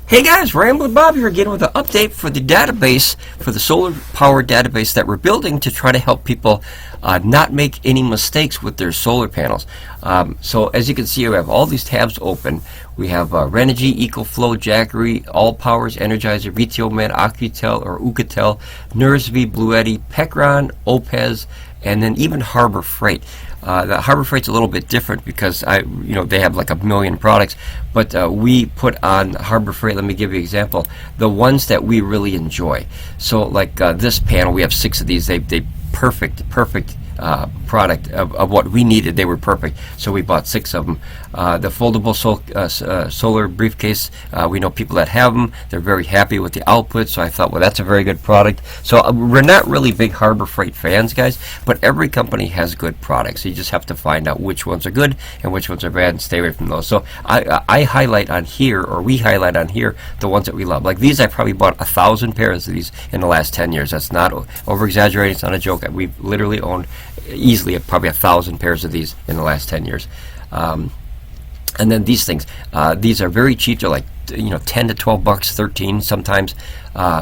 Hey guys, Ramblin Bob here again with an update for the database, for the solar power database that we're building to try to help people not make any mistakes with their solar panels. So as you can see, we have all these tabs open. We have Renogy, EcoFlow, Jackery, Allpowers, Energizer, VTOMed, ACOUCOU or ACOUCOU, TIMEUSB, Bluetti, Pecron, Oupes, and then even Harbor Freight. The Harbor Freight's a little bit different because they have like a million products, but we put on Harbor Freight. Let me give you an example. The ones that we really enjoy. So like this panel, we have 6 of these. They perfect product of what we needed. They were perfect, so we bought 6 of them. The foldable solar briefcase, we know people that have them. They're very happy with the output, so I thought, well, that's a very good product. So we're not really big Harbor Freight fans, guys, but every company has good products. You just have to find out which ones are good and which ones are bad and stay away from those. So I highlight on here, or we highlight on here, the ones that we love. Like these, I probably bought 1,000 pairs of these in the last 10 years. That's not over-exaggerating. It's not a joke. We've literally owned easily probably 1,000 pairs of these in the last 10 years. And then these things, these are very cheap. They're like 10 to 12 bucks, 13 sometimes.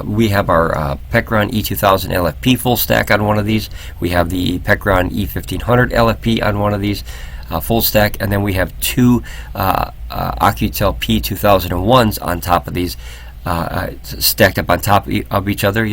We have our Pecron E2000 LFP full stack on one of these. We have the Pecron E1500 LFP on one of these full stack, and then we have 2 ACOUCOU P2001s on top of these. Stacked up on top of each other,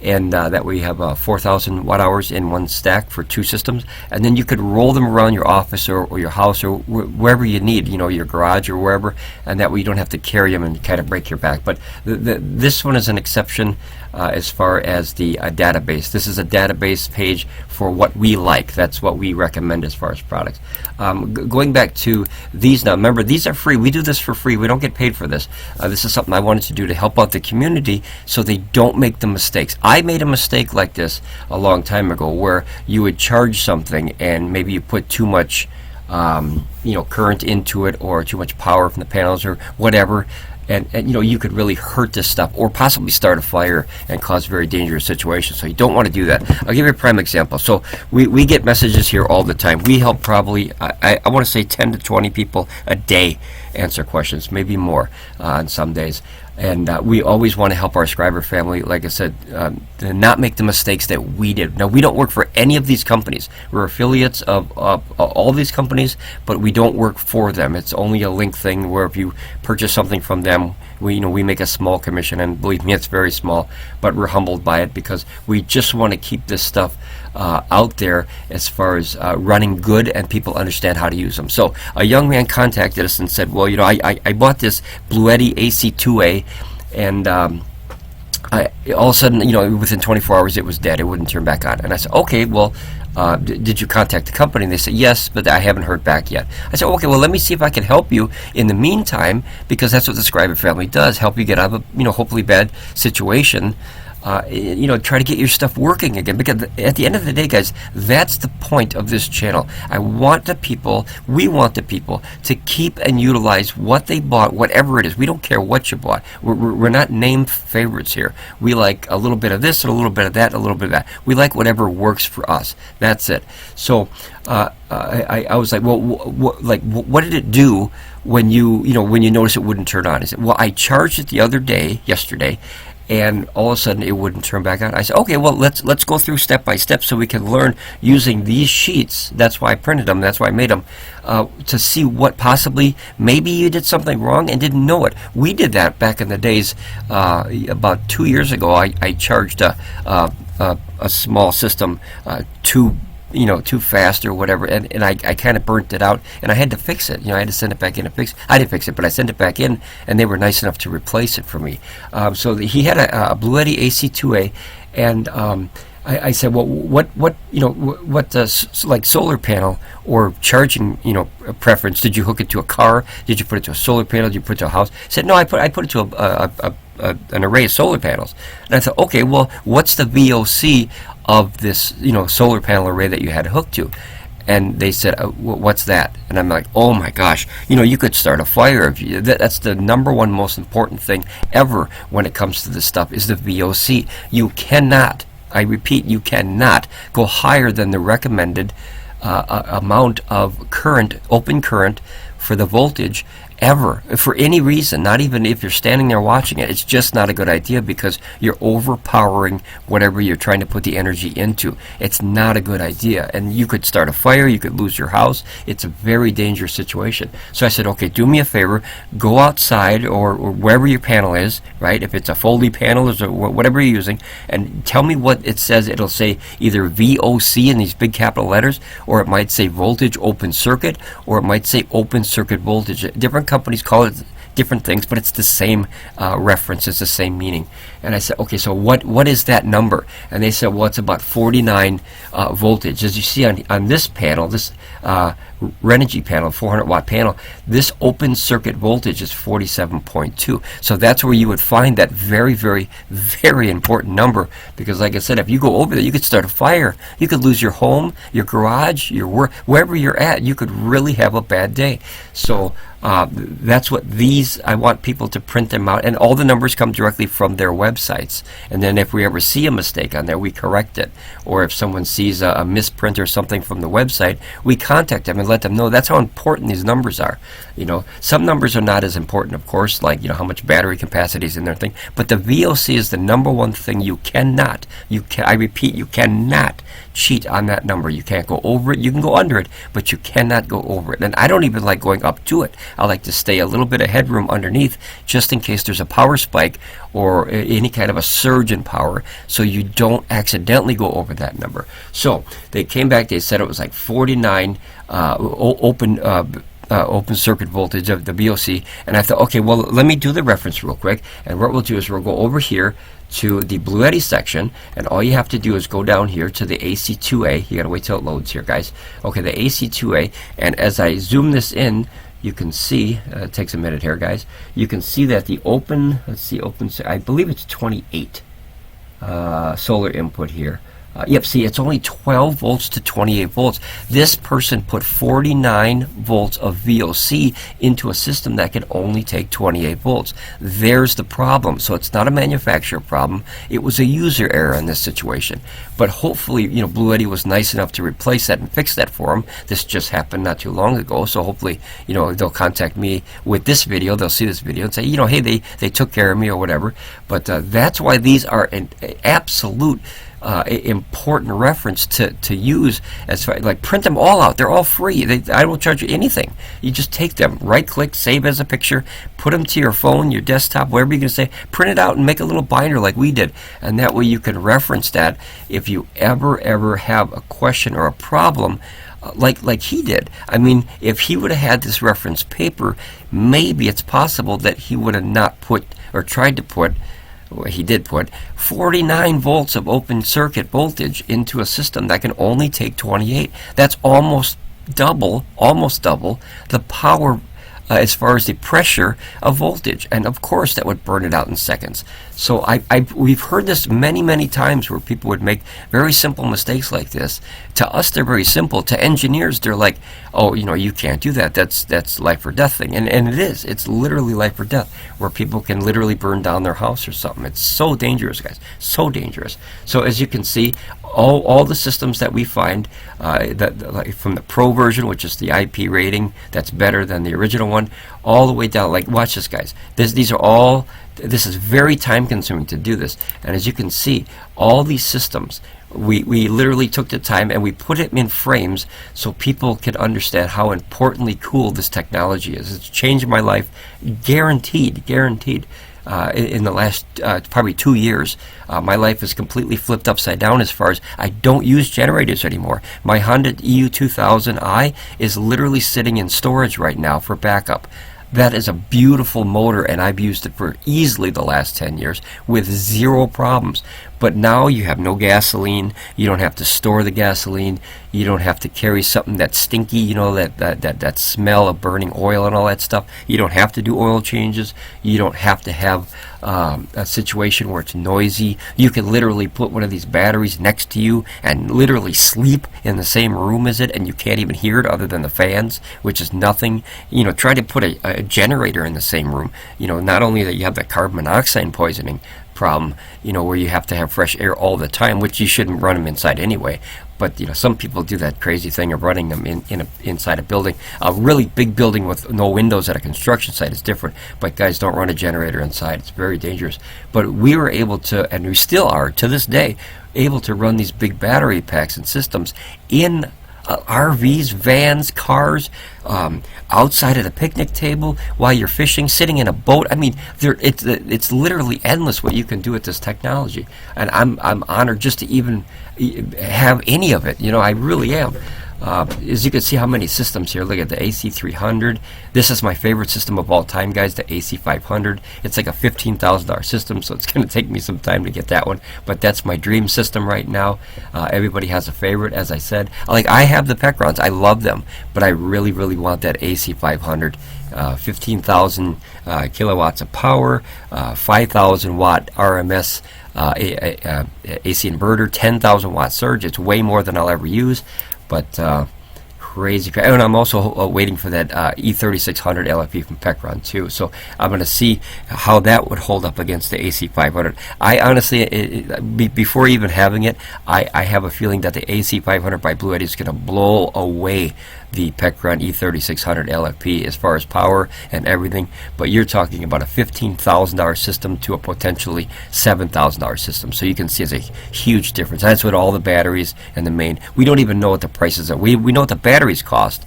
and that we have 4,000 watt hours in one stack for 2 systems, and then you could roll them around your office or your house or wherever you need, your garage or wherever, and that way you don't have to carry them and kind of break your back. But this one is an exception as far as the database. This is a database page for what we like. That's what we recommend as far as products. Going back to these now, remember, these are free. We do this for free. We don't get paid for this. This is something I wanted to do to help out the community so they don't make the mistakes. I made a mistake like this a long time ago where you would charge something and maybe you put too much current into it or too much power from the panels or whatever. And you could really hurt this stuff or possibly start a fire and cause very dangerous situations. So you don't want to do that. I'll give you a prime example. So we get messages here all the time. We help probably, I want to say 10 to 20 people a day answer questions, maybe more on some days. And we always want to help our subscriber family, like I said, to not make the mistakes that we did. Now, we don't work for any of these companies. We're affiliates of all these companies, but we don't work for them. It's only a link thing where if you purchase something from them, we make a small commission, and believe me, it's very small, but we're humbled by it because we just want to keep this stuff out there as far as running good and people understand how to use them. So a young man contacted us and said, well, I bought this Bluetti AC2A, and all of a sudden, within 24 hours it was dead. It wouldn't turn back on. And I said, okay, well, did you contact the company? And they said, yes, but I haven't heard back yet. I said, okay, well, let me see if I can help you in the meantime, because that's what the subscriber family does, help you get out of a hopefully bad situation. Try to get your stuff working again, because at the end of the day, guys, that's the point of this channel. We want the people to keep and utilize what they bought, whatever it is. We don't care what you bought. We're not name favorites here. We like a little bit of this and a little bit of that, a little bit of that. We like whatever works for us. That's it. So I was like, well, what did it do when you noticed it wouldn't turn on? He said, well, I charged it yesterday, and all of a sudden it wouldn't turn back on. I said, okay, well, let's go through step by step so we can learn using these sheets. That's why I printed them. That's why I made them, to see what possibly maybe you did something wrong and didn't know it. We did that back in the days. About 2 years ago, I charged a small system too fast or whatever, and I kind of burnt it out, and I had to fix it. I had to send it back in and fix it. I didn't fix it, but I sent it back in, and they were nice enough to replace it for me. So he had a Bluetti AC2A, and I said, well, what like solar panel or charging preference did you hook it to a car? Did you put it to a solar panel? Did you put it to a house? He said, no, I put it to an array of solar panels. And I thought, okay, well, what's the VOC of this solar panel array that you had hooked to? And they said, what's that? And I'm like, oh my gosh, you could start a fire. That's the #1 most important thing ever when it comes to this stuff, is the VOC. You cannot, I repeat, you cannot go higher than the recommended amount of current, open current, for the voltage ever, for any reason, not even if you're standing there watching it, it's just not a good idea because you're overpowering whatever you're trying to put the energy into. It's not a good idea. And you could start a fire, you could lose your house. It's a very dangerous situation. So I said, okay, do me a favor, go outside or wherever your panel is, right? If it's a Foley panel or whatever you're using, and tell me what it says. It'll say either VOC in these big capital letters, or it might say voltage open circuit, or it might say open circuit voltage. Different companies call it different things, but it's the same reference, it's the same meaning. And I said, okay, so what is that number? And they said, well, it's about 49 voltage. As you see on this panel, this Renogy panel, 400 watt panel, this open circuit voltage is 47.2. So that's where you would find that very, very, very important number, because like I said, if you go over there, you could start a fire. You could lose your home, your garage, your work, wherever you're at. You could really have a bad day. So that's what these, I want people to print them out, and all the numbers come directly from their websites. And then if we ever see a mistake on there, we correct it. Or if someone sees a misprint or something from the website, we contact them and let them know. That's how important these numbers are. You know, some numbers are not as important, of course, like, you know, how much battery capacity is in their thing. But the VOC is the number one thing you cannot, I repeat, you cannot cheat on that number. You can't go over it. You can go under it, but you cannot go over it. And I don't even like going up to it. I like to stay a little bit of headroom underneath, just in case there's a power spike or any kind of a surge in power, so you don't accidentally go over that number. So they came back, they said it was like 49 open circuit voltage of the VOC, and I thought, okay, well, let me do the reference real quick. And what we'll do is we'll go over here to the Bluetti section, and all you have to do is go down here to the AC2A. You gotta wait till it loads here, guys. Okay, the AC2A, and as I zoom this in, you can see, it takes a minute here, guys, you can see that the open, let's see, I believe it's 28 solar input here. Yep, see, it's only 12 volts to 28 volts. This person put 49 volts of VOC into a system that can only take 28 volts. There's the problem. So it's not a manufacturer problem. It was a user error in this situation. But hopefully, you know, Bluetti was nice enough to replace that and fix that for them. This just happened not too long ago. So hopefully, you know, they'll contact me with this video. They'll see this video and say, you know, hey, they took care of me or whatever. But that's why these are an absolute important reference to use, as far, like, print them all out. They're all free. I don't charge you anything. You just take them, right click, save as a picture, put them to your phone, your desktop, wherever you're going to say, print it out and make a little binder like we did. And that way you can reference that if you ever have a question or a problem like he did. I mean, if he would have had this reference paper, maybe it's possible that he would have not put, or tried to put, he did put 49 volts of open circuit voltage into a system that can only take 28. That's almost double the power as far as the pressure of voltage, and of course that would burn it out in seconds. So we've heard this many times where people would make very simple mistakes like this. To us, they're very simple. To engineers, they're like, oh, you know, you can't do that. That's life or death thing, and it is. It's literally life or death, where people can literally burn down their house or something. It's so dangerous, guys, so dangerous. So as you can see, all the systems that we find, like from the Pro version, which is the IP rating, that's better than the original one, all the way down. Like, watch this, guys. These are all. This is very time consuming to do this, and as you can see, all these systems, we literally took the time and we put it in frames so people could understand how importantly cool this technology is. It's changed my life, guaranteed. In the last probably 2 years, my life is completely flipped upside down as far as I don't use generators anymore. My Honda EU2000i is literally sitting in storage right now for backup. That is a beautiful motor, and I've used it for easily the last 10 years with zero problems. But now you have no gasoline. You don't have to store the gasoline. You don't have to carry something that's stinky, you know, that smell of burning oil and all that stuff. You don't have to do oil changes. You don't have to have a situation where it's noisy. You can literally put one of these batteries next to you and literally sleep in the same room as it, and you can't even hear it other than the fans, which is nothing. You know, try to put a generator in the same room. You know, not only that you have the carbon monoxide poisoning problem, where you have to have fresh air all the time, which you shouldn't run them inside anyway. But some people do that crazy thing of running them inside a building. A really big building with no windows at a construction site is different. But guys, don't run a generator inside. It's very dangerous. But we were able to, and we still are to this day, able to run these big battery packs and systems in RVs, vans, cars, outside at a picnic table, while you're fishing, sitting in a boat. I mean, it's literally endless what you can do with this technology, and I'm honored just to even have any of it. I really am. As you can see how many systems here. Look at the AC300. This is my favorite system of all time, guys, the AC500. It's like a $15,000 system, so it's going to take me some time to get that one. But that's my dream system right now. Everybody has a favorite, as I said. Like, I have the Pecrons. I love them, but I really, really want that AC500. 15,000 kilowatts of power, 5,000 watt RMS AC inverter, 10,000 watt surge. It's way more than I'll ever use. But crazy. And I'm also waiting for that E3600 LFP from Pecron too. So I'm going to see how that would hold up against the AC500. I honestly, before even having it, I have a feeling that the AC500 by Blue Eddy is going to blow away the Pecron E3600 LFP as far as power and everything. But you're talking about a $15,000 system to a potentially $7,000 system. So you can see it's a huge difference. That's what all the batteries and the main. We don't even know what the prices are. We know what the batteries cost,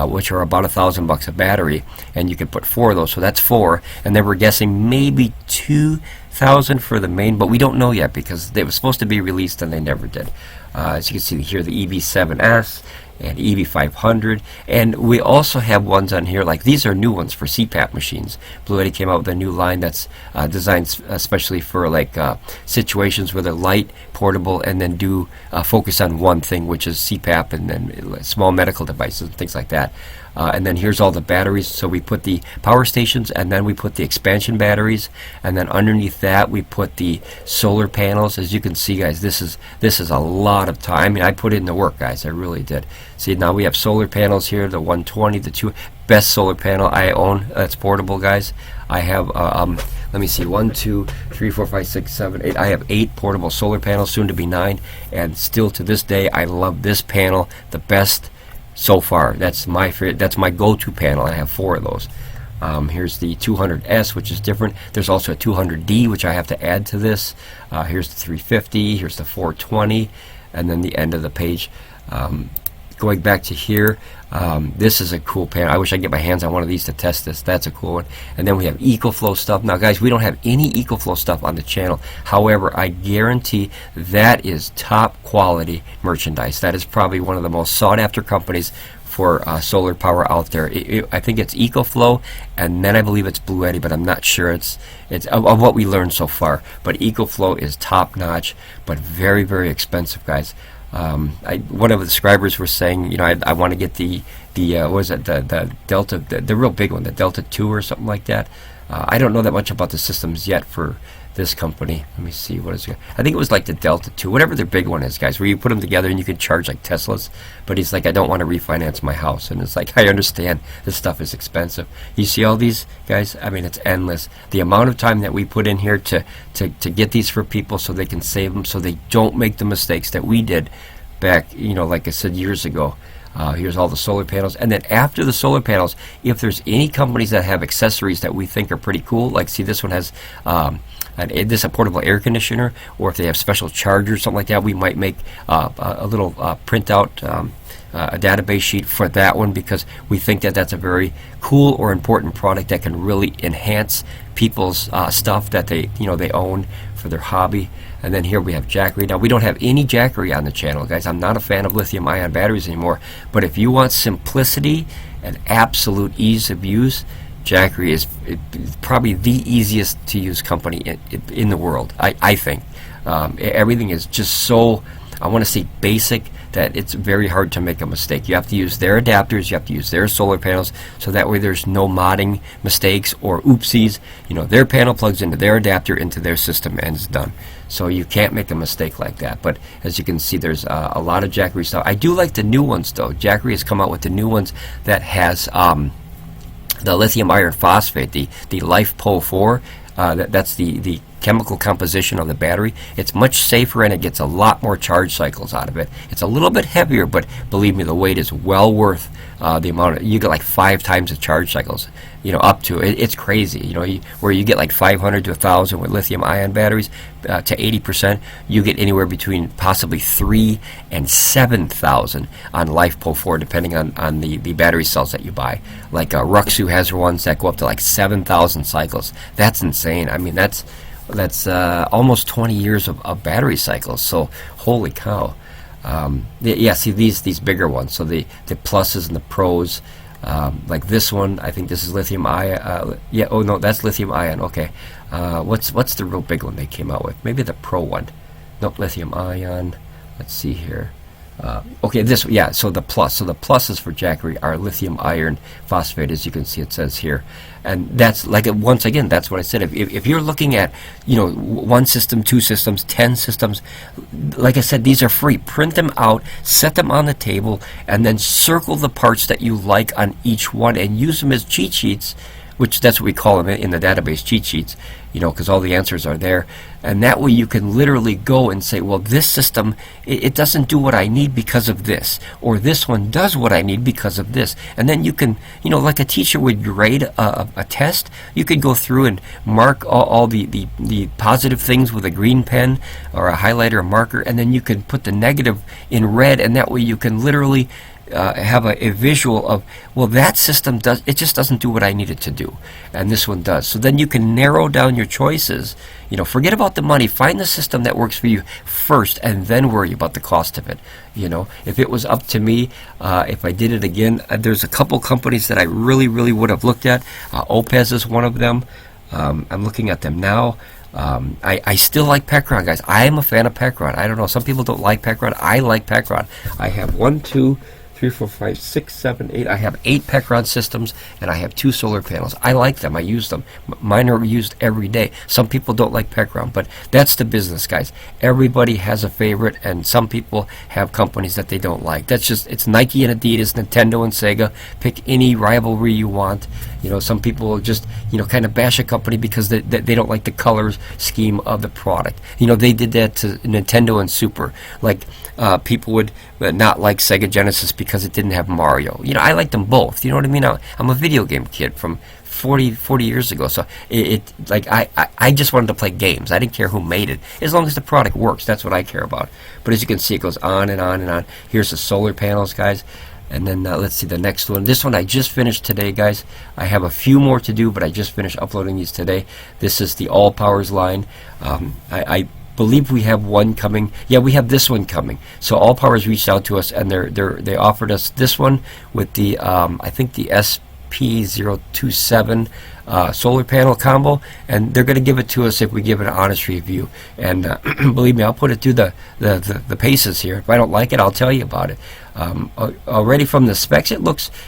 which are about $1,000 a battery, and you can put 4 of those. So that's 4, and then we're guessing maybe 2,000 for the main, but we don't know yet because they were supposed to be released and they never did. As you can see here, the EV7S and EV500, and we also have ones on here like these are new ones for CPAP machines. Blue Eddy came out with a new line that's designed especially for like situations where they're light, portable, and then do focus on one thing, which is CPAP, and then small medical devices and things like that. And then here's all the batteries. So we put the power stations, and then we put the expansion batteries, and then underneath that we put the solar panels. As you can see, guys, this is a lot of time. I mean, I put it in the work, guys. I really did. See, now we have solar panels here, the 120, the 2 best solar panel I own. That's portable, guys. I have let me see, 1, 2, 3, 4, 5, 6, 7, 8. I have 8 portable solar panels, soon to be 9, and still to this day I love this panel the best so far. That's my favorite. That's my go-to panel. I have 4 of those. Here's the 200S, which is different. There's also a 200D, which I have to add to this. Here's the 350. Here's the 420, and then the end of the page. Going back to here, this is a cool panel. I wish I could get my hands on one of these to test this. That's a cool one. And then we have EcoFlow stuff. Now, guys, we don't have any EcoFlow stuff on the channel. However, I guarantee that is top quality merchandise. That is probably one of the most sought after companies for solar power out there. I think it's EcoFlow, and then I believe it's Blue Eddy, but I'm not sure. It's of what we learned so far. But EcoFlow is top notch, but very, very expensive, guys. One of the subscribers were saying, I want to get the what was it, the Delta, the real big one, the Delta 2 or something like that. I don't know that much about the systems yet for this company. Let me see, what is it? I think it was like the Delta 2, whatever their big one is, guys, where you put them together and you can charge like Teslas. But he's like, I don't want to refinance my house. And it's like, I understand this stuff is expensive. You see all these, guys? I mean, it's endless. The amount of time that we put in here to get these for people so they can save them, so they don't make the mistakes that we did back, like I said, years ago. Here's all the solar panels, and then after the solar panels, if there's any companies that have accessories that we think are pretty cool, like see this one has this a portable air conditioner, or if they have special chargers, something like that, we might make a little printout, a database sheet for that one, because we think that that's a very cool or important product that can really enhance people's stuff that they own for their hobby. And then here we have Jackery. Now, we don't have any Jackery on the channel, guys. I'm not a fan of lithium-ion batteries anymore, but if you want simplicity and absolute ease of use, Jackery is probably the easiest to use company in the world, I think. Everything is just so, I want to say, basic, that it's very hard to make a mistake. You have to use their adapters, you have to use their solar panels, so that way there's no modding mistakes or oopsies. Their panel plugs into their adapter into their system and it's done. So you can't make a mistake like that. But as you can see, there's a lot of Jackery stuff. I do like the new ones, though. Jackery has come out with the new ones that has the lithium iron phosphate, the LifePo 4. That's the chemical composition of the battery. It's much safer and it gets a lot more charge cycles out of it. It's a little bit heavier, but believe me, the weight is well worth the amount. You get like 5 times the charge cycles, up to it. It's crazy, where you get like 500 to 1,000 with lithium-ion batteries to 80%. You get anywhere between possibly 3 and 7,000 on LiFePO4, depending on the battery cells that you buy. Like RUIXU has ones that go up to like 7,000 cycles. That's insane. I mean, that's almost 20 years of battery cycles. So holy cow. Yeah, see these bigger ones. So the pluses and the pros. Like this one, I think this is lithium ion. Yeah, oh no, that's lithium ion. Okay, what's the real big one they came out with? Maybe the pro one. Nope, lithium ion. Let's see here. Okay, yeah. So the plus. So the pluses for Jackery are lithium iron phosphate, as you can see. It says here, and that's like once again. That's what I said. If you're looking at 1 system, 2 systems, 10 systems, like I said, these are free. Print them out, set them on the table, and then circle the parts that you like on each one, and use them as cheat sheets. Which that's what we call them in the database, cheat sheets, because all the answers are there. And that way you can literally go and say, well, this system, it doesn't do what I need because of this, or this one does what I need because of this. And then you can, like a teacher would grade a test, you could go through and mark all the positive things with a green pen or a highlighter or marker, and then you can put the negative in red, and that way you can literally have a visual of, well, that system just doesn't do what I need it to do, and this one does. So then you can narrow down your choices. Forget about the money. Find the system that works for you first, and then worry about the cost of it. If it was up to me, if I did it again, there's a couple companies that I really would have looked at. Oupes is one of them. I'm looking at them now. I still like Pekron, guys. I am a fan of Pekron. I don't know. Some people don't like Pekron. I like Pekron. I have 1, 2, 3, 4, 5, 6, 7, 8. I have 8 Pekron systems, and I have 2 solar panels. I like them. I use them. Mine are used every day. Some people don't like Pekron, but that's the business, guys. Everybody has a favorite, and some people have companies that they don't like. That's just, it's Nike and Adidas, Nintendo and Sega. Pick any rivalry you want. Some people just, kind of bash a company because they don't like the colors scheme of the product. They did that to Nintendo and Super. Like, people would not like Sega Genesis because it didn't have Mario. I like them both. You know what I mean? I'm a video game kid from 40 years ago. So I just wanted to play games. I didn't care who made it, as long as the product works. That's what I care about. But as you can see, it goes on and on and on. Here's the solar panels, guys. And then let's see the next one. This one I just finished today, guys. I have a few more to do, but I just finished uploading these today. This is the Allpowers line. I believe we have one coming. Yeah, we have this one coming. So Allpowers reached out to us, and they offered us this one with the I think the SP027 solar panel combo, and they're going to give it to us if we give it an honest review. And believe me, I'll put it through the paces here. If I don't like it, I'll tell you about it. Already from the specs,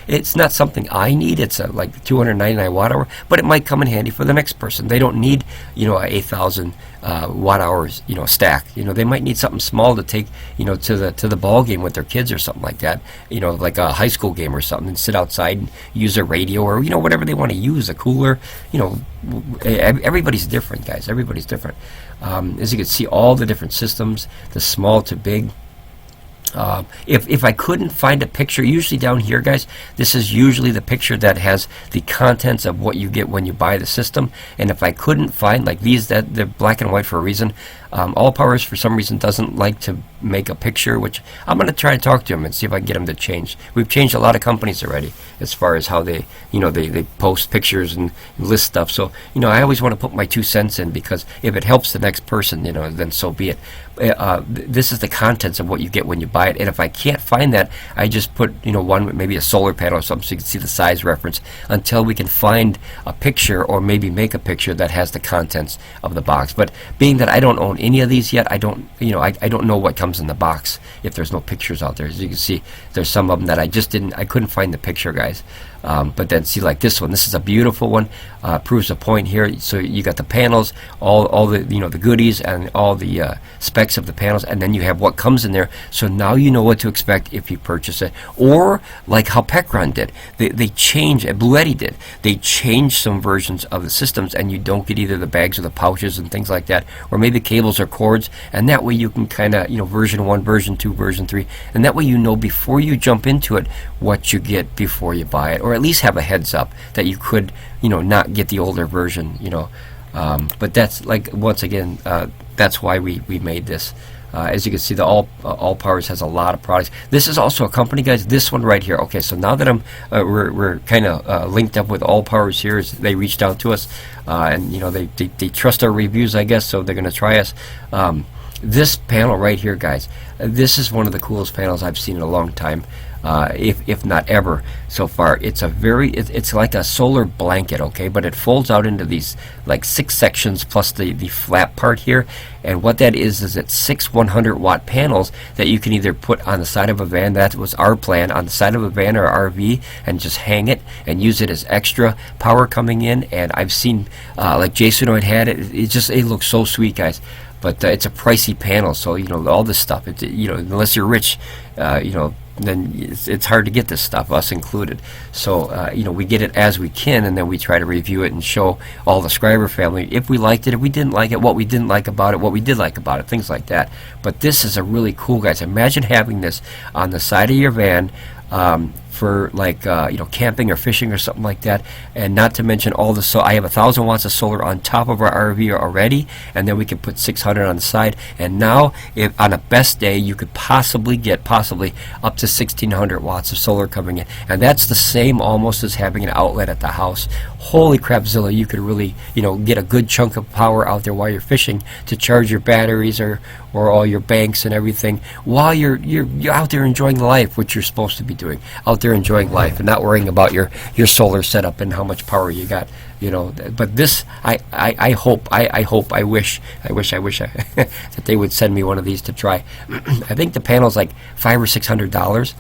it's not something I need. It's like 299 watt hour, but it might come in handy for the next person. They don't need a 8,000 watt hours stack. They might need something small to take to the ball game with their kids or something like that. Like a high school game or something, and sit outside and use a radio or whatever they want to use, a cooler. Everybody's different, guys. Everybody's different. As you can see, all the different systems, the small to big. If I couldn't find a picture, usually down here, guys, this is usually the picture that has the contents of what you get when you buy the system. And if I couldn't find, like these, that they're black and white for a reason. Allpowers for some reason doesn't like to make a picture, which I'm going to try to talk to them and see if I can get them to change. We've changed a lot of companies already as far as how they they post pictures and list stuff. So I always want to put my 2 cents in, because if it helps the next person, then so be it. This is the contents of what you get when you buy it, and if I can't find that, I just put one with maybe a solar panel or something, so you can see the size reference, until we can find a picture or maybe make a picture that has the contents of the box. But being that I don't own own any of these yet. I don't, you know, I don't know what comes in the box if there's no pictures out there. As you can see, there's some of them that I couldn't find the picture, guys. But then see, like this one, this is a beautiful one. Proves a point here. So you got the panels, all the, you know, the goodies and all the specs of the panels, and then you have what comes in there. So now you know what to expect if you purchase it. Or like how Pecron did, they changed, Bluetti did, they changed some versions of the systems, and you don't get either the bags or the pouches and things like that, or maybe cables or cords, and that way you can kind of, you know, version 1, version 2, version 3, and that way you know before you jump into it what you get before you buy it, or at least have a heads up that you could, you know, not get the older version, you know. But that's, like, once again, that's why we made this. As you can see, the Allpowers has a lot of products. This is also a company, guys. This one right here. Okay, so now that we're kind of linked up with Allpowers here, is they reached out to us, and you know they trust our reviews, I guess, so they're going to try us. This panel right here, guys, this is one of the coolest panels I've seen in a long time. If not ever so far. It's a it's like a solar blanket, okay, but it folds out into these like 6 sections plus the flat part here, and what that is it's 6 100-watt panels that you can either put on the side of a van. That was our plan, on the side of a van or RV, and just hang it and use it as extra power coming in. And I've seen like Jason had it. It looks so sweet, guys. But it's a pricey panel, so you know all this stuff. You know, unless you're rich, you know, then it's hard to get this stuff, us included. So you know, we get it as we can, and then we try to review it and show all the subscriber family if we liked it, if we didn't like it, what we didn't like about it, what we did like about it, things like that. But this is a really cool, guys. Imagine having this on the side of your van. For like you know, camping or fishing or something like that, and not to mention all the, so I have 1,000 watts of solar on top of our RV already, and then we can put 600 on the side, and now if on a best day you could possibly get up to 1,600 watts of solar coming in, and that's the same almost as having an outlet at the house. Holy crapzilla, you could really, you know, get a good chunk of power out there while you're fishing to charge your batteries or all your banks and everything while you're out there enjoying life, which you're supposed to be doing, out there enjoying life and not worrying about your solar setup and how much power you got, you know. But this, I wish that they would send me one of these to try. I think the panel's like $500 or $600.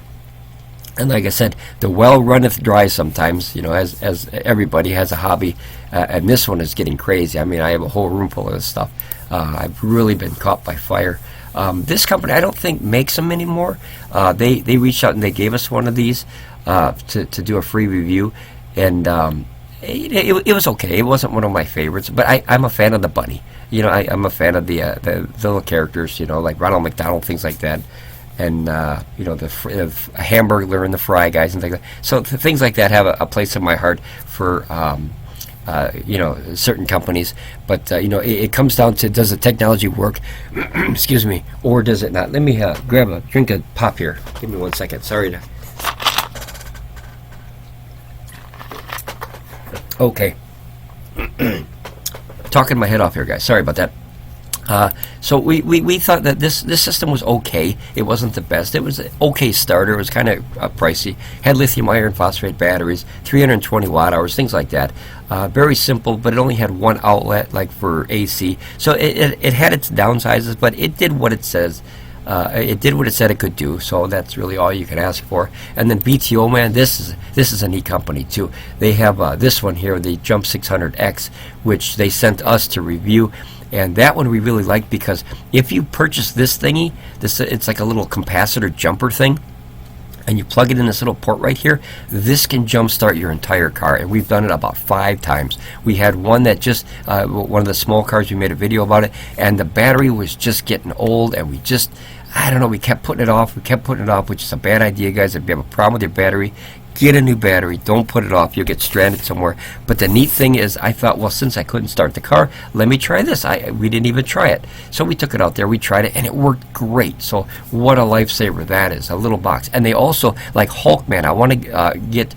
And like I said, the well runneth dry sometimes, you know, as everybody has a hobby, and this one is getting crazy. I mean, I have a whole room full of this stuff. I've really been caught by fire. This company, I don't think, makes them anymore. They reached out and they gave us one of these to do a free review, and it was okay. It wasn't one of my favorites, but I'm a fan of the bunny. You know, I'm a fan of the little characters, you know, like Ronald McDonald, things like that. And you know, the Hamburglar and the Fry guys and things like that. So things like that have a place in my heart for you know, certain companies. But you know, it comes down to, does the technology work? Excuse me, or does it not? Let me grab a drink of pop here. Give me 1 second. Sorry to. Okay. Talking my head off here, guys. Sorry about that. So we thought that this system was okay. It wasn't the best. It was an okay starter. It was kind of pricey. Had lithium iron phosphate batteries, 320 watt hours, things like that. Very simple, but it only had one outlet, like for AC. So it had its downsizes, but it did what it says. It did what it said it could do. So that's really all you can ask for. And then BTO, man, this is a neat company too. They have this one here, the Jump 600X, which they sent us to review. And that one we really liked, because if you purchase this thingy, it's like a little capacitor jumper thing, and you plug it in this little port right here, this can jump start your entire car. And we've done it about 5 times. We had one that just, one of the small cars, we made a video about it, and the battery was just getting old, and we just, I don't know, we kept putting it off, which is a bad idea, guys. If you have a problem with your battery, get a new battery. Don't put it off. You'll get stranded somewhere. But the neat thing is, I thought, well, since I couldn't start the car, let me try this. We didn't even try it. So we took it out there. We tried it, and it worked great. So what a lifesaver that is, a little box. And they also, like Hulkman, I want to get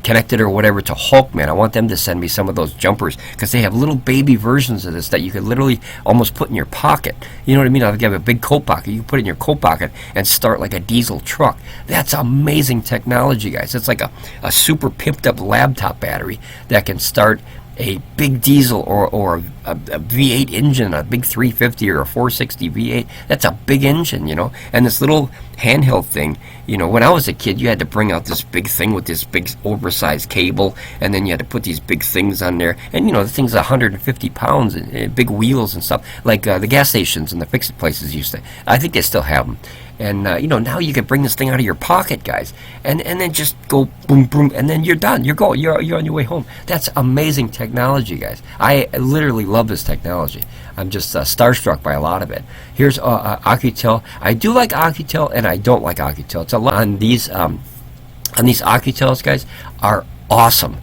connected or whatever to Hulkman. I want them to send me some of those jumpers, because they have little baby versions of this that you could literally almost put in your pocket. You know what I mean? If you have a big coat pocket, you can put it in your coat pocket and start like a diesel truck. That's amazing technology, guys. It's like a super pimped up laptop battery that can start a big diesel or a V8 engine, a big 350 or a 460 V8, that's a big engine, you know. And this little handheld thing, you know, when I was a kid, you had to bring out this big thing with this big oversized cable, and then you had to put these big things on there. And, you know, the thing's 150 pounds, and big wheels and stuff, like the gas stations and the fix-it places used to. I think they still have them. And, you know, now you can bring this thing out of your pocket, guys, and then just go boom, boom, and then you're done. You're on your way home. That's amazing technology, guys. I literally love this technology. I'm just starstruck by a lot of it. Here's ACOUCOU. I do like ACOUCOU, and I don't like ACOUCOU. It's a lot on these ACOUCOUs, guys, are awesome,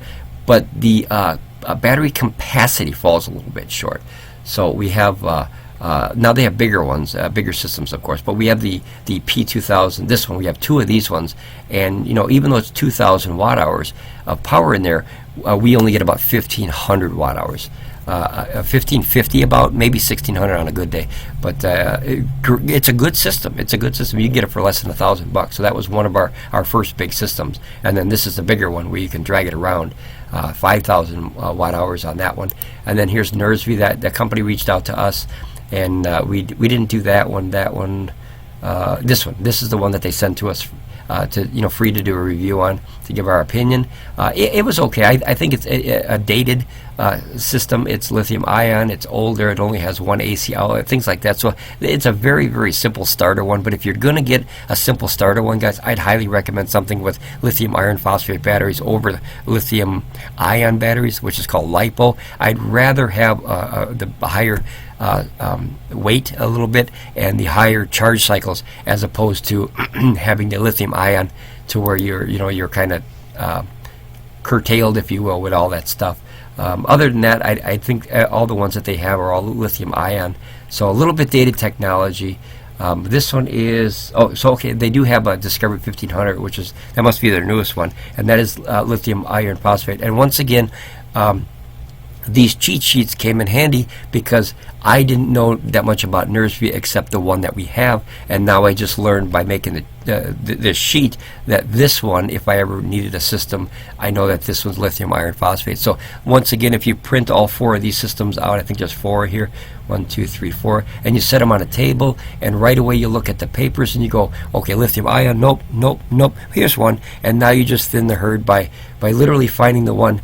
but the battery capacity falls a little bit short. So we have now they have bigger ones, bigger systems, of course, but we have the P2000. This one, we have two of these ones, and you know, even though it's 2,000 watt hours of power in there, we only get about 1,500 watt hours. 1,550 about, maybe 1,600 on a good day, but it's a good system. It's a good system. You can get it for less than $1,000. So that was one of our first big systems, and then this is the bigger one where you can drag it around. 5,000 watt hours on that one. And then here's TIMEUSB. That company reached out to us, and we didn't do that one. This one. This is the one that they sent to us to free to do a review on, to give our opinion. It was okay. I think it's a dated system. It's lithium ion. It's older. It only has one AC outlet, things like that. So it's a very, very simple starter one. But if you're going to get a simple starter one, guys, I'd highly recommend something with lithium iron phosphate batteries over lithium ion batteries, which is called LiPo. I'd rather have the higher weight a little bit and the higher charge cycles, as opposed to having the lithium ion to where you're kind of curtailed, if you will, with all that stuff. Other than that, I think all the ones that they have are all lithium ion, so a little bit dated technology. This one is okay. They do have a Discovery 1500, that must be their newest one, and that is lithium iron phosphate. And once again, these cheat sheets came in handy because I didn't know that much about TIMEUSB except the one that we have, and now I just learned by making this sheet that this one, if I ever needed a system, I know that this one's lithium iron phosphate. So once again, if you print all four of these systems out, I think there's four here, 1, 2, 3, 4, and you set them on a table, and right away you look at the papers and you go, okay, lithium ion, nope, nope, nope, here's one. And now you just thin the herd by literally finding the one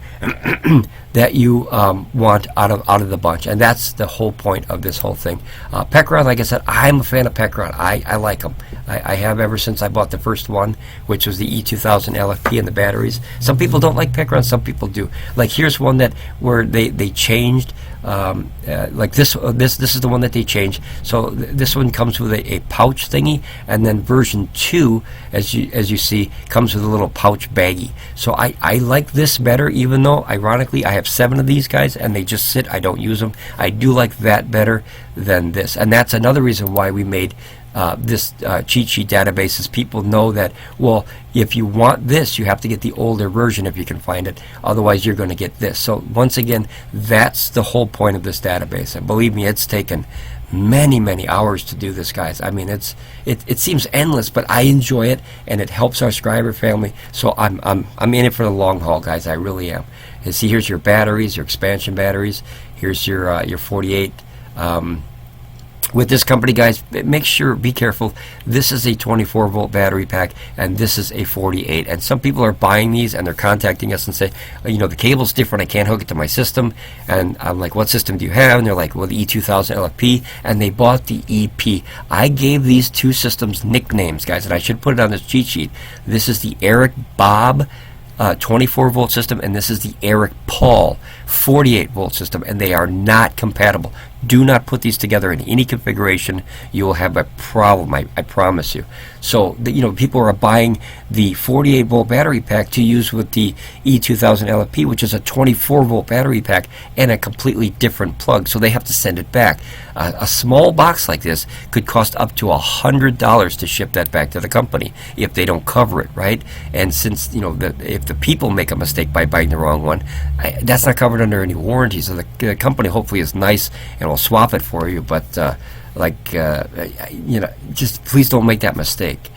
that you want out of the bunch. And that's the whole point of this whole thing. Pecron, like I said, I'm a fan of Pecron. I like them. I have ever since I bought the first one, which was the E2000 LFP and the batteries. Some people don't like Pecron, some people do. Like here's one where they changed. Like this is the one that they changed. So this one comes with a pouch thingy, and then version 2, as you see, comes with a little pouch baggie. So I like this better, even though ironically I have 7 of these guys and they just sit. I don't use them. I do like that better than this, and that's another reason why we made this cheat sheet database, is people know that, well, if you want this, you have to get the older version if you can find it. Otherwise, you're going to get this. So once again, that's the whole point of this database. And believe me, it's taken many, many hours to do this, guys. I mean, it seems endless, but I enjoy it, and it helps our subscriber family. So I'm in it for the long haul, guys. I really am. And see, here's your batteries, your expansion batteries. Here's your 48. With this company, guys, make sure, be careful. This is a 24-volt battery pack, and this is a 48. And some people are buying these, and they're contacting us and say, the cable's different. I can't hook it to my system. And I'm like, what system do you have? And they're like, well, the E2000 LFP. And they bought the EP. I gave these two systems nicknames, guys, and I should put it on this cheat sheet. This is the Eric Bob 24-volt system, and this is the Eric Paul 48-volt system, and they are not compatible. Do not put these together in any configuration. You will have a problem, I promise you. So, people are buying the 48-volt battery pack to use with the E2000 LFP, which is a 24-volt battery pack and a completely different plug, so they have to send it back. A small box like this could cost up to $100 to ship that back to the company if they don't cover it, right? And since, if the people make a mistake by buying the wrong one, that's not covered under any warranty, so the company hopefully is nice and will swap it for you, but just please don't make that mistake.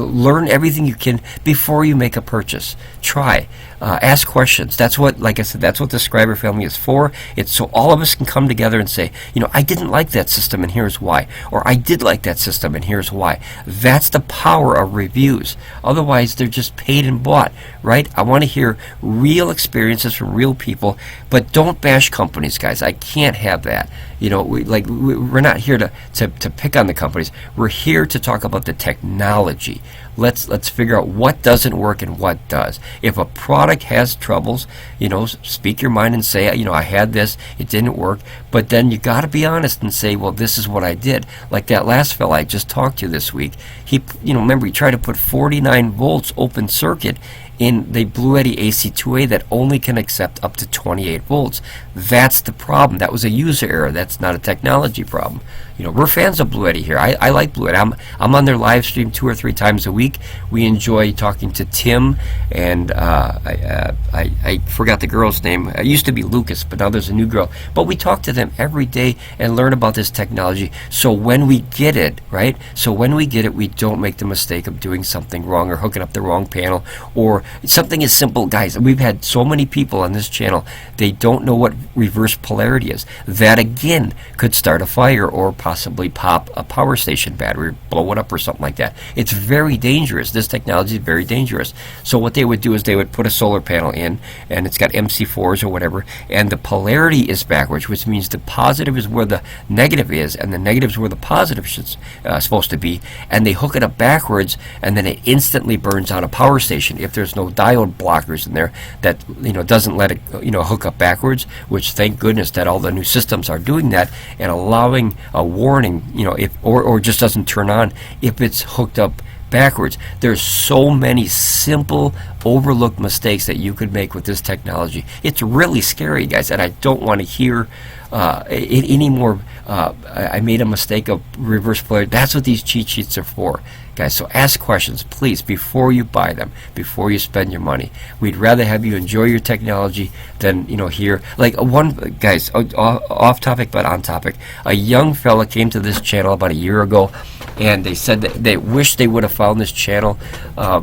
learn everything you can before you make a purchase. Try. Ask questions. That's what, like I said, that's what the Scriber family is for. It's so all of us can come together and say, you know, I didn't like that system and here's why. Or I did like that system and here's why. That's the power of reviews. Otherwise, they're just paid and bought, right? I want to hear real experiences from real people, but don't bash companies, guys. I can't have that. You know, we're not here to pick on the companies. We're here to talk about the technology. Let's figure out what doesn't work and what does. If a product has troubles, you know, speak your mind and say, you know, I had this, it didn't work. But then you got to be honest and say, well, this is what I did. Like that last fella I just talked to this week. He, you know, remember he tried to put 49 volts open circuit in the Bluetti AC2A that only can accept up to 28 volts. That's the problem. That was a user error. That's not a technology problem. You know, we're fans of Bluetti here. I like Bluetti. I'm on their live stream 2 or 3 times a week. We enjoy talking to Tim and I forgot the girl's name. It used to be Lucas, but now there's a new girl. But we talk to them every day and learn about this technology. So when we get it, right? So when we get it, we don't make the mistake of doing something wrong or hooking up the wrong panel or something as simple. Guys, we've had so many people on this channel, they don't know what reverse polarity is. That again could start a fire or possibly pop a power station battery, blow it up or something like that. It's very dangerous. This technology is very dangerous. So what they would do is they would put a solar panel in, and it's got MC4s or whatever, and the polarity is backwards, which means the positive is where the negative is, and the negative is where the positive is supposed to be, and they hook it up backwards, and then it instantly burns out a power station if there's no diode blockers in there that, you know, doesn't let it, you know, hook up backwards, which thank goodness that all the new systems are doing that and allowing a warning, you know, if or just doesn't turn on if it's hooked up backwards. There's so many simple overlooked mistakes that you could make with this technology. It's really scary, guys, and I don't want to hear any more I made a mistake of reverse polarity. That's what these cheat sheets are for, guys. So ask questions, please, before you buy them, before you spend your money. We'd rather have you enjoy your technology than, you know, hear like guys, off topic but on topic. A young fella came to this channel about a year ago, and they said that they wish they would have found this channel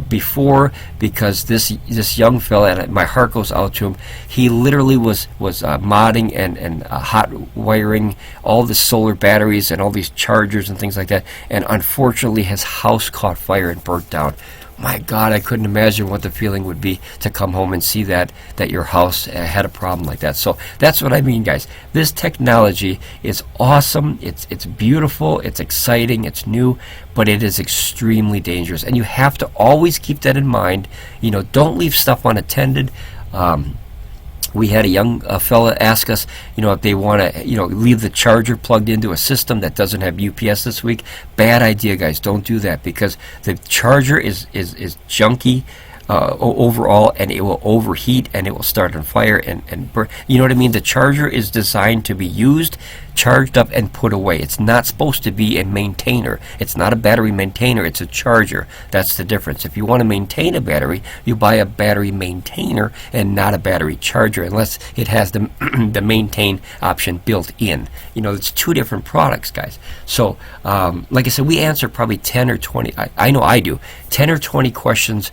before, because this young fella, and my heart goes out to him, he literally was modding and hot wiring all the solar batteries and all these chargers and things like that, and unfortunately his house caught fire and burnt down. My God, I couldn't imagine what the feeling would be to come home and see that your house had a problem like that. So that's what I mean, guys. This technology is awesome. It's beautiful. It's exciting. It's new, but it is extremely dangerous, and you have to always keep that in mind. You know, don't leave stuff unattended. We had a young fella ask us, you know, if they want to, you know, leave the charger plugged into a system that doesn't have UPS this week. Bad idea, guys. Don't do that, because the charger is junky overall, and it will overheat and it will start on fire and burn. You know what I mean? The charger is designed to be used, charged up, and put away. It's not supposed to be a maintainer. It's not a battery maintainer. It's a charger. That's the difference. If you want to maintain a battery, you buy a battery maintainer and not a battery charger, unless it has the the maintain option built in. You know, it's 2 different products, guys. So like I said, we answer probably 10 or 20, I know I do, 10 or 20 questions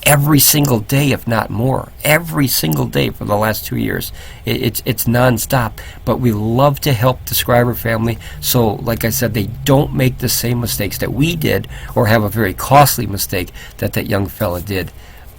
every single day, if not more, every single day for the last 2 years. It's non-stop, but we love to help the Scriber family. So like I said, they don't make the same mistakes that we did, or have a very costly mistake that young fella did.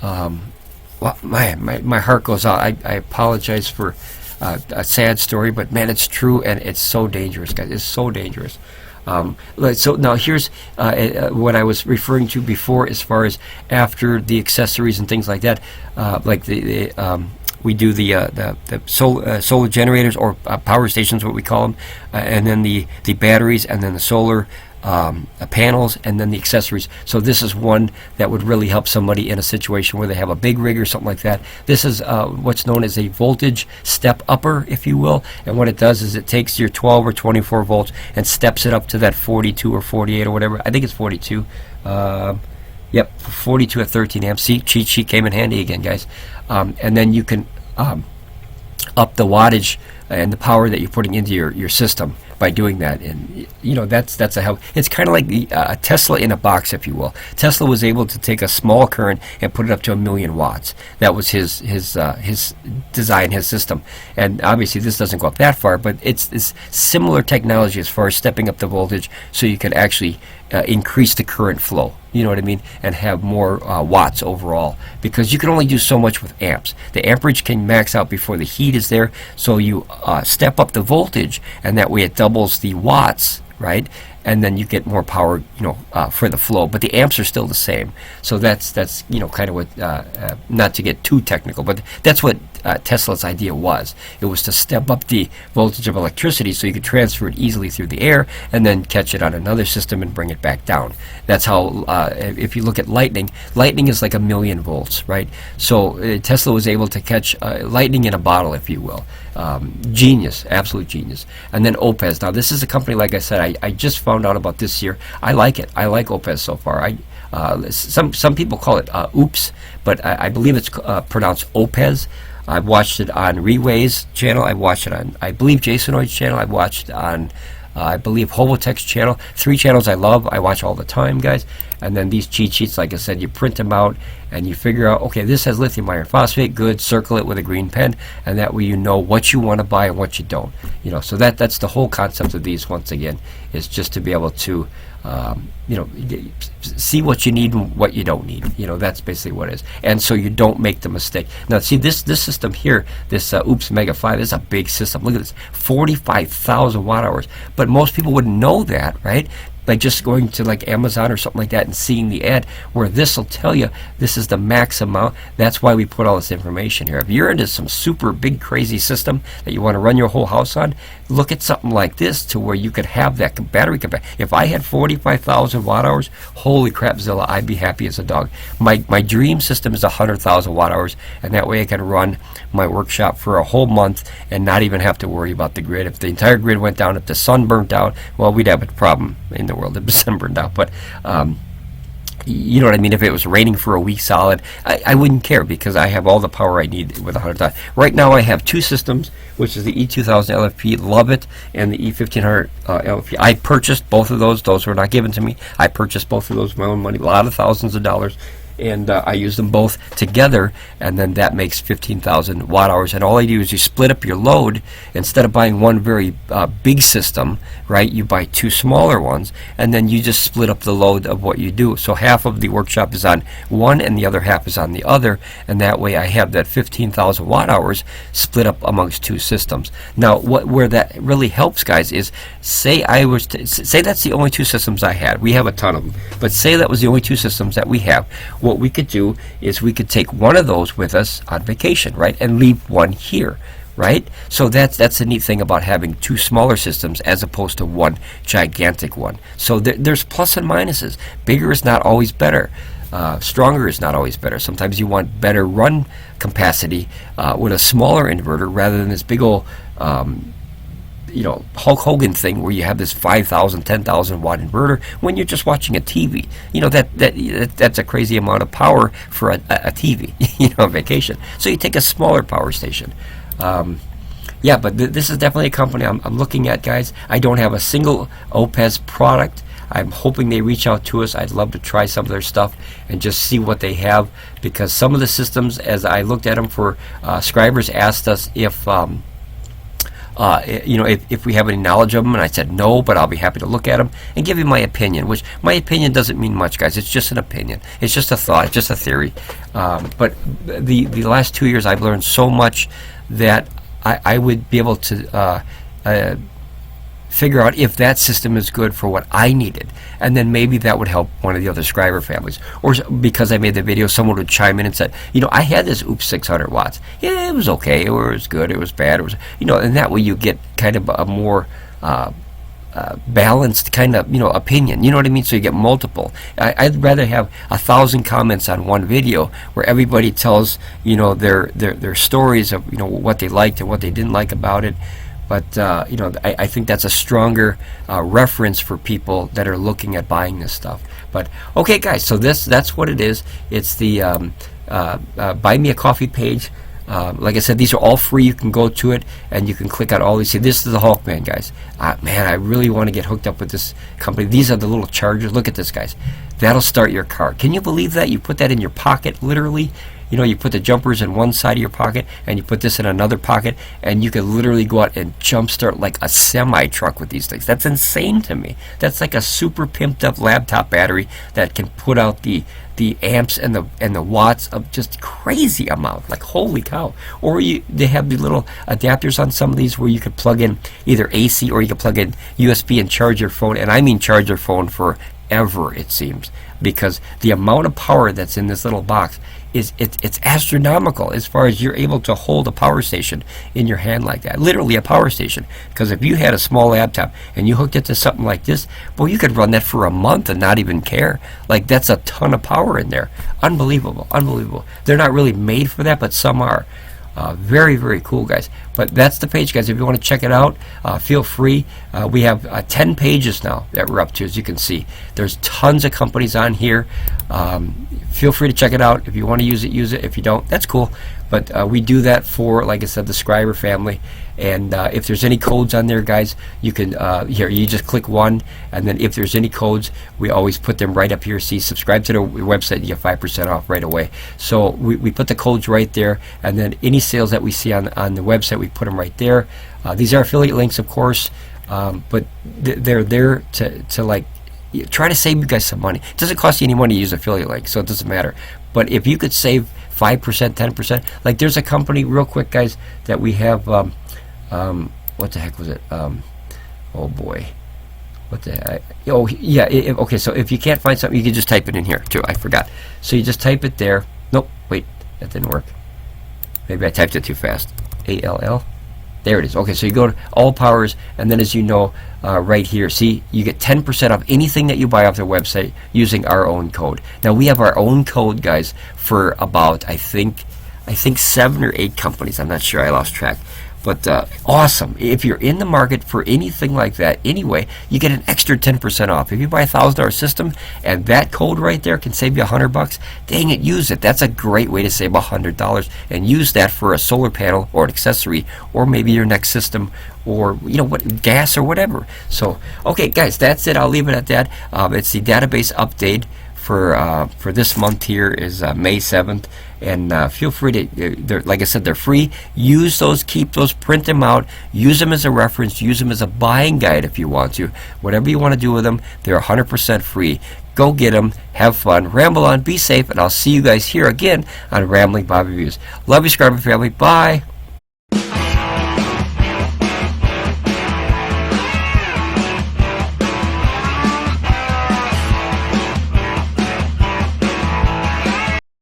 Well, my heart goes out. I apologize for a sad story, but man, it's true, and it's so dangerous, guys. It's so dangerous. So now here's what I was referring to before, as far as after the accessories and things like that. Like we do the solar generators, or power stations, what we call them, and then the batteries, and then the solar panels, and then the accessories. So this is one that would really help somebody in a situation where they have a big rig or something like that. This is what's known as a voltage step upper, if you will, and what it does is it takes your 12 or 24 volts and steps it up to that 42 or 48 or whatever. I think it's 42. Yep, 42 at 13 amps. See, cheat sheet came in handy again, guys. And then you can up the wattage and the power that you're putting into your system by doing that. And you know, that's a help. It's kind of like the Tesla in a box, if you will. Tesla was able to take a small current and put it up to 1,000,000 watts. That was his design, his system. And obviously this doesn't go up that far, but it's similar technology as far as stepping up the voltage so you can actually increase the current flow, you know what I mean, and have more watts overall, because you can only do so much with amps. The amperage can max out before the heat is there, so you step up the voltage, and that way it doubles the watts, right? And then you get more power, you know, for the flow. But the amps are still the same. So that's you know, kind of what, not to get too technical, but that's what Tesla's idea was. It was to step up the voltage of electricity so you could transfer it easily through the air and then catch it on another system and bring it back down. That's how, if you look at lightning is like 1,000,000 volts, right? So Tesla was able to catch lightning in a bottle, if you will. Genius, absolute genius. And then Oupes. Now this is a company, like I said, I just found out about this year. I like it. I like Oupes so far. Some people call it Oupes, but I believe it's pronounced Oupes. I've watched it on RUIXU's channel. I've watched it on, I believe, Jasonoid's channel. I've watched it on, I believe, Hobotech's channel. 3 channels I love. I watch all the time, guys. And then these cheat sheets, like I said, you print them out and you figure out, okay, this has lithium iron phosphate, good, circle it with a green pen, and that way you know what you want to buy and what you don't. You know, so that's the whole concept of these, once again, is just to be able to, you know, see what you need and what you don't need. You know, that's basically what it is. And so you don't make the mistake. Now, see, this system here, this Oupes Mega 5, is a big system. Look at this, 45,000 watt hours. But most people wouldn't know that, right? Like just going to like Amazon or something like that and seeing the ad, where this will tell you this is the max amount. That's why we put all this information here. If you're into some super big crazy system that you want to run your whole house on, look at something like this to where you could have that battery capacity. If I had 45,000 watt hours, holy crap, Zilla, I'd be happy as a dog. My dream system is 100,000 watt hours, and that way I can run my workshop for a whole month and not even have to worry about the grid. If the entire grid went down, if the sun burnt out, well, we'd have a problem in the world if the sun burned out. But you know what I mean? If it was raining for a week solid, I wouldn't care, because I have all the power I need with 100,000. Right now I have 2 systems, which is the E2000 LFP, love it, and the E1500 LFP. I purchased both of those. Those were not given to me. I purchased both of those with my own money, a lot of thousands of dollars. And I use them both together, and then that makes 15,000 watt hours. And all I do is you split up your load. Instead of buying one very big system, right, you buy 2 smaller ones, and then you just split up the load of what you do. So half of the workshop is on one and the other half is on the other, and that way I have that 15,000 watt hours split up amongst 2 systems. Now where that really helps, guys, is say I was to, say that's the only 2 systems I had. We have a ton of them, but say that was the only 2 systems that we have. What we could do is we could take one of those with us on vacation, right, and leave one here, right? So that's the neat thing about having 2 smaller systems as opposed to one gigantic one. So there's plus and minuses. Bigger is not always better. Stronger is not always better. Sometimes you want better run capacity with a smaller inverter rather than this big old you know, Hulk Hogan thing where you have this 5,000, 10,000 watt inverter when you're just watching a TV. You know, that's a crazy amount of power for a TV, you know, on vacation. So you take a smaller power station. Yeah, but this is definitely a company I'm looking at, guys. I don't have a single Oupes product. I'm hoping they reach out to us. I'd love to try some of their stuff and just see what they have, because some of the systems, as I looked at them for subscribers, asked us if you know, if we have any knowledge of them, and I said no, but I'll be happy to look at them and give you my opinion, which my opinion doesn't mean much, guys. It's just an opinion. It's just a thought. It's just a theory. But the last 2 years I've learned so much that I would be able to figure out if that system is good for what I needed, and then maybe that would help one of the other subscriber families. Or because I made the video, someone would chime in and say, you know, I had this Oupes 600 watts. Yeah, it was okay, or it was good, it was bad, it was, you know, and that way you get kind of a more balanced kind of, you know, opinion. You know what I mean? So you get multiple. I'd rather have 1,000 comments on one video where everybody tells, you know, their stories of, you know, what they liked and what they didn't like about it. But you know, I think that's a stronger reference for people that are looking at buying this stuff. But okay, guys, so that's what it is. It's the Buy Me a Coffee page. Like I said, these are all free. You can go to it and you can click on all these. See, this is the Hulkman, guys. Man, I really want to get hooked up with this company. These are the little chargers. Look at this, guys. That'll start your car. Can you believe that? You put that in your pocket, literally. You know, you put the jumpers in one side of your pocket and you put this in another pocket, and you can literally go out and jumpstart like a semi-truck with these things. That's insane to me. That's like a super pimped up laptop battery that can put out the amps and the watts of just crazy amount. Like, holy cow. Or they have the little adapters on some of these where you could plug in either AC or you could plug in USB and charge your phone. And I mean charge your phone forever, it seems, because the amount of power that's in this little box it's astronomical as far as you're able to hold a power station in your hand like that. Literally a power station. Because if you had a small laptop and you hooked it to something like this, well, you could run that for a month and not even care. Like, that's a ton of power in there. Unbelievable, unbelievable. They're not really made for that, but some are. Very, very cool, guys. But that's the page, guys. If you want to check it out, feel free. We have 10 pages now that we're up to, as you can see. There's tons of companies on here. Feel free to check it out. If you want to use it, use it. If you don't, that's cool. But we do that for, like I said, the subscriber family. And if there's any codes on there, guys, you can, here, you just click one. And then if there's any codes, we always put them right up here. See, subscribe to the website, you get 5% off right away. So we put the codes right there. And then any sales that we see on the website, we put them right there. These are affiliate links, of course. But they're there to like, try to save you guys some money. It doesn't cost you any money to use affiliate links, so it doesn't matter. But if you could save 5%, 10%, like there's a company, real quick, guys, that we have, what the heck was it? Oh boy. What the heck? Oh, yeah, okay, so if you can't find something, you can just type it in here, too. I forgot. So you just type it there. Nope, wait, that didn't work. Maybe I typed it too fast. ALL. There it is. Okay, so you go to Allpowers, and then, as you know, right here, see, you get 10% off anything that you buy off their website using our own code. Now, we have our own code, guys, for about, I think 7 or 8 companies. I'm not sure. I lost track. But awesome. If you're in the market for anything like that, anyway, you get an extra 10% off. If you buy a $1,000 system and that code right there can save you $100, dang it, use it. That's a great way to save $100, and use that for a solar panel or an accessory, or maybe your next system, or you know what, gas or whatever. So, okay, guys, that's it. I'll leave it at that. It's the database update for this month here is May 7th, and feel free to, like I said, they're free. Use those, keep those, print them out, use them as a reference, use them as a buying guide if you want to. Whatever you want to do with them, they're 100% free. Go get them, have fun, ramble on, be safe, and I'll see you guys here again on Ramblin Bob Reviews. Love you, subscriber family. Bye.